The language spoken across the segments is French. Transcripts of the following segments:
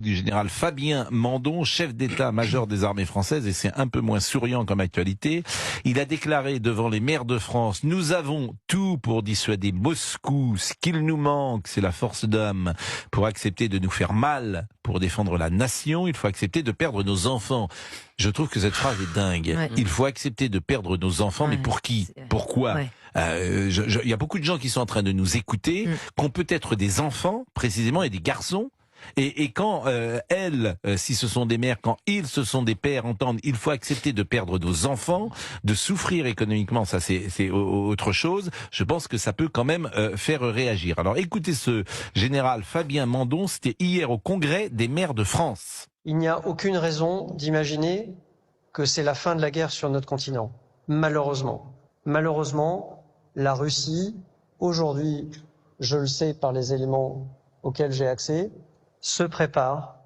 Du général Fabien Mandon, chef d'état-major des armées françaises, et c'est un peu moins souriant comme actualité. Il a déclaré devant les maires de France: nous avons tout pour dissuader Moscou. Ce qu'il nous manque, c'est la force d'homme. Pour accepter de nous faire mal, pour défendre la nation, il faut accepter de perdre nos enfants. Je trouve que cette phrase est dingue. Ouais. Il faut accepter de perdre nos enfants, mais pour qui? Pourquoi? Il y a beaucoup de gens qui sont en train de nous écouter, qui ont peut-être des enfants, précisément, et des garçons. Et quand elles, si ce sont des mères, quand ils, ce sont des pères, entendent il faut accepter de perdre nos enfants, de souffrir économiquement, ça c'est autre chose, je pense que ça peut quand même faire réagir. Alors écoutez ce général Fabien Mandon, c'était hier au Congrès des maires de France. Il n'y a aucune raison d'imaginer que c'est la fin de la guerre sur notre continent. Malheureusement. Malheureusement, la Russie, aujourd'hui, je le sais par les éléments auxquels j'ai accès, se prépare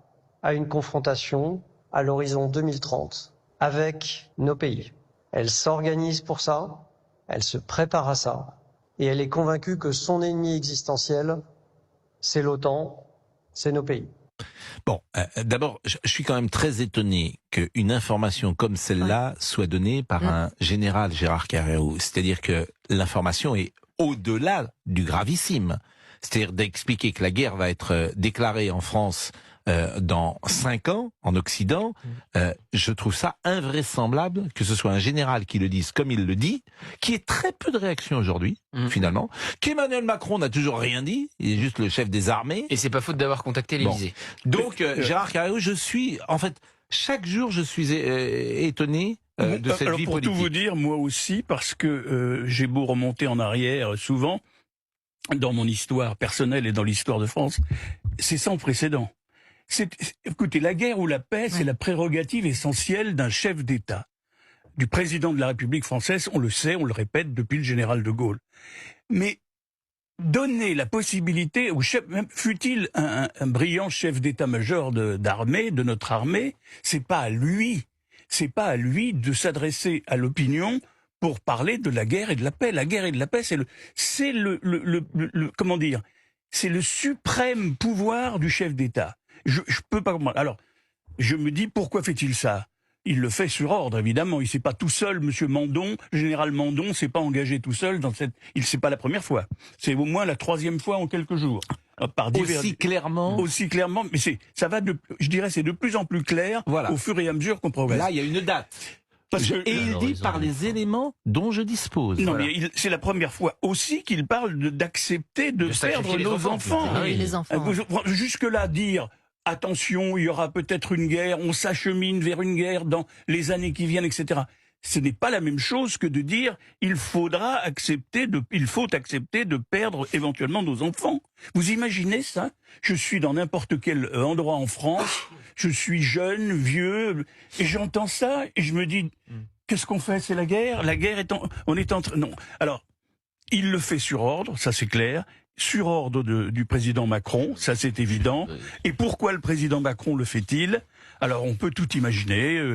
à une confrontation à l'horizon 2030 avec nos pays. Elle s'organise pour ça, elle se prépare à ça, et elle est convaincue que son ennemi existentiel, c'est l'OTAN, c'est nos pays. Bon, d'abord, je suis quand même très étonné qu'une information comme celle-là soit donnée par un général, Gérard Carreyrou. C'est-à-dire que l'information est au-delà du gravissime. C'est-à-dire d'expliquer que la guerre va être déclarée en France dans 5 ans, en Occident. Je trouve ça invraisemblable que ce soit un général qui le dise comme il le dit, qui ait très peu de réactions aujourd'hui, finalement, qu'Emmanuel Macron n'a toujours rien dit, il est juste le chef des armées. Et c'est pas faute d'avoir contacté l'Élysée. Bon. Donc, Gérard Carreyrou, chaque jour, je suis étonné de cette vie politique. Pour tout vous dire, moi aussi, parce que j'ai beau remonter en arrière souvent, dans mon histoire personnelle et dans l'histoire de France, c'est sans précédent. Écoutez, la guerre ou la paix, c'est la prérogative essentielle d'un chef d'État. Du président de la République française, on le sait, on le répète depuis le général de Gaulle. Mais donner la possibilité au chef, même fût-il un brillant chef d'état-major d'armée, de notre armée, c'est pas à lui de s'adresser à l'opinion pour parler de la guerre et de la paix. La guerre et de la paix, c'est comment dire, c'est le suprême pouvoir du chef d'État. Je peux pas comprendre. Alors, je me dis, pourquoi fait-il ça? Il le fait sur ordre, évidemment. Il s'est pas tout seul, monsieur Mandon, le général Mandon s'est pas engagé tout seul dans cette, c'est pas la première fois. C'est au moins la 3e fois en quelques jours. Aussi clairement, mais je dirais, c'est de plus en plus clair, au fur et à mesure qu'on progresse. Là, il y a une date. Il dit par les éléments dont je dispose. Non, mais c'est la première fois aussi qu'il parle d'accepter de perdre nos enfants. Jusque-là, dire attention, il y aura peut-être une guerre, on s'achemine vers une guerre dans les années qui viennent, etc. Ce n'est pas la même chose que de dire il faut accepter de perdre éventuellement nos enfants. Vous imaginez ça? Je suis dans n'importe quel endroit en France, je suis jeune, vieux, et j'entends ça, et je me dis, qu'est-ce qu'on fait? C'est la guerre? La guerre on est en train... Non. Alors, il le fait sur ordre, ça c'est clair, sur ordre du président Macron, ça c'est évident. Et pourquoi le président Macron le fait-il? Alors on peut tout imaginer,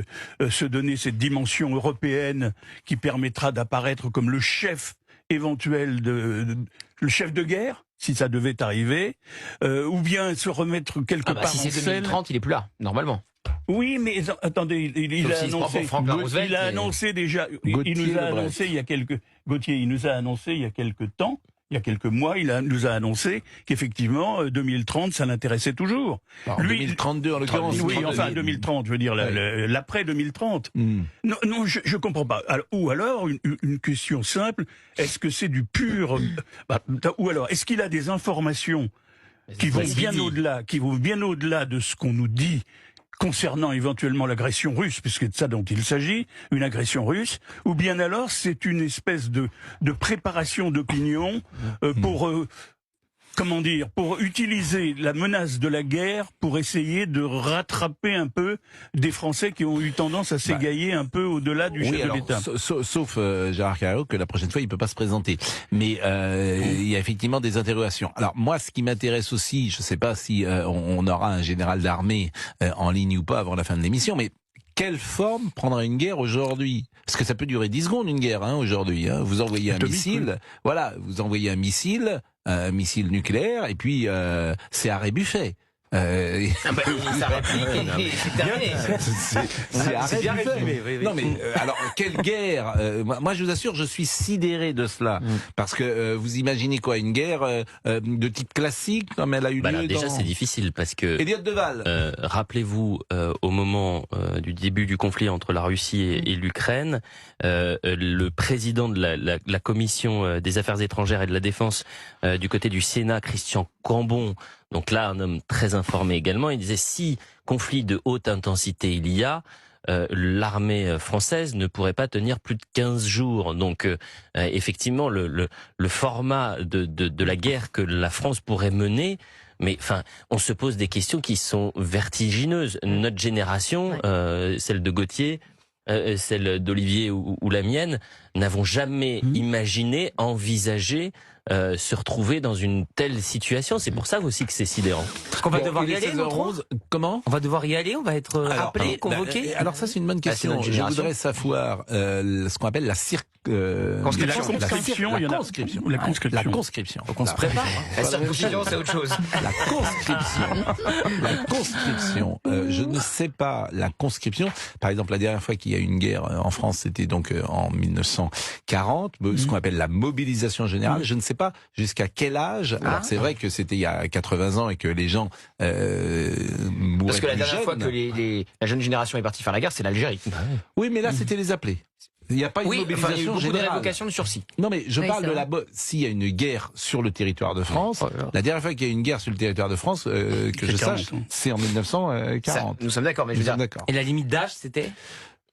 se donner cette dimension européenne qui permettra d'apparaître comme le chef éventuel le chef de guerre, si ça devait arriver, ou bien se remettre quelque part si c'est 2030, il est plus là, normalement. Oui, mais attendez, il a annoncé déjà, il nous a annoncé il y a quelques temps, il y a quelques mois, nous a annoncé qu'effectivement, 2030, ça l'intéressait toujours. Alors, 2032 en l'occurrence. Oui, enfin 2030, je veux dire, l'après 2030. Non, je comprends pas. Ou alors, une question simple, est-ce que c'est du pur... ou alors, est-ce qu'il a des informations qui vont bien au-delà de ce qu'on nous dit concernant éventuellement l'agression russe, puisque c'est de ça dont il s'agit, une agression russe, ou bien alors c'est une espèce de préparation d'opinion pour utiliser la menace de la guerre pour essayer de rattraper un peu des Français qui ont eu tendance à s'égailler un peu au-delà du chef de l'État. Sauf Gérard Carreyrou, que la prochaine fois il peut pas se présenter. Mais il y a effectivement des interrogations. Alors moi, ce qui m'intéresse aussi, je sais pas si on aura un général d'armée en ligne ou pas avant la fin de l'émission, mais quelle forme prendra une guerre aujourd'hui? Parce que ça peut durer 10 secondes une guerre aujourd'hui. Vous envoyez un missile, vous envoyez un missile nucléaire, et puis c'est arrêt buffet. Ça réplique. C'est bien résumé. Non mais alors quelle guerre moi je vous assure, je suis sidéré de cela parce que vous imaginez quoi, une guerre de type classique comme elle a eu lieu déjà c'est difficile parce que Elliott Deval. Rappelez-vous au moment du début du conflit entre la Russie et l'Ukraine, le président de la commission des affaires étrangères et de la défense du côté du Sénat, Christian Cambon, donc là un homme très informé également, il disait si conflit de haute intensité il y a, l'armée française ne pourrait pas tenir plus de 15 jours. Donc effectivement le format de la guerre que la France pourrait mener, mais enfin on se pose des questions qui sont vertigineuses. Notre génération, celle de Gauthier, celle d'Olivier ou la mienne, n'avons jamais imaginé, envisagé se retrouver dans une telle situation. C'est pour ça aussi que c'est sidérant. On va devoir y aller, Comment ? On va devoir y aller, on va être appelé, convoqué. Alors ça c'est une bonne question. Je voudrais savoir ce qu'on appelle la conscription. La conscription. Donc on se prépare. La circoncision, c'est autre chose. La conscription. Je ne sais pas la conscription. Par exemple, la dernière fois qu'il y a eu une guerre en France, c'était donc en 1940, ce qu'on appelle la mobilisation générale. Je ne sais pas jusqu'à quel âge. Alors c'est vrai que c'était il y a 80 ans et que les gens mouraient. Parce que la dernière jeunes. fois que la jeune génération est partie faire la guerre, c'est l'Algérie. Oui, mais là c'était les appelés. Il n'y a pas une mobilisation il y a eu beaucoup générale. de révocations de sursis. Non, mais je parle de s'il y a une guerre sur le territoire de France, la dernière fois qu'il y a eu une guerre sur le territoire de France, que je sache, c'est en 1940. Nous sommes d'accord, mais je veux dire. Et la limite d'âge, c'était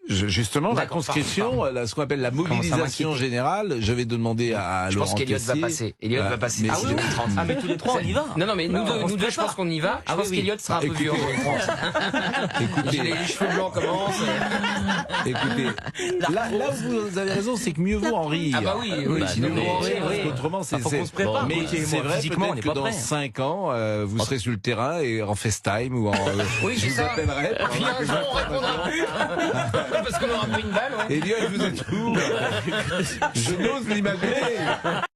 Justement, la conscription, ce qu'on appelle la mobilisation générale, je vais demander à je Laurent pense qu'Eliott va passer. Eliott va passer. Mais oui, 2030. Ah, mais tous les trois, on y va. Non, mais nous deux, je pense qu'on y va. Je pense qu'Eliott sera un peu vieux en 2030. Écoutez, les cheveux blancs commencent. Écoutez, là où vous avez raison, c'est que mieux vaut en rire. Ah bah oui, sinon autrement c'est. Faut qu'on se prépare. Mais c'est vrai, peut-être que dans 5 ans, vous serez sur le terrain et en FaceTime ou en. Oui, je vous appellerai. Puis un jour, on répondra. Parce qu'on aura pris une balle, Elliott, vous êtes où? Je n'ose l'imaginer.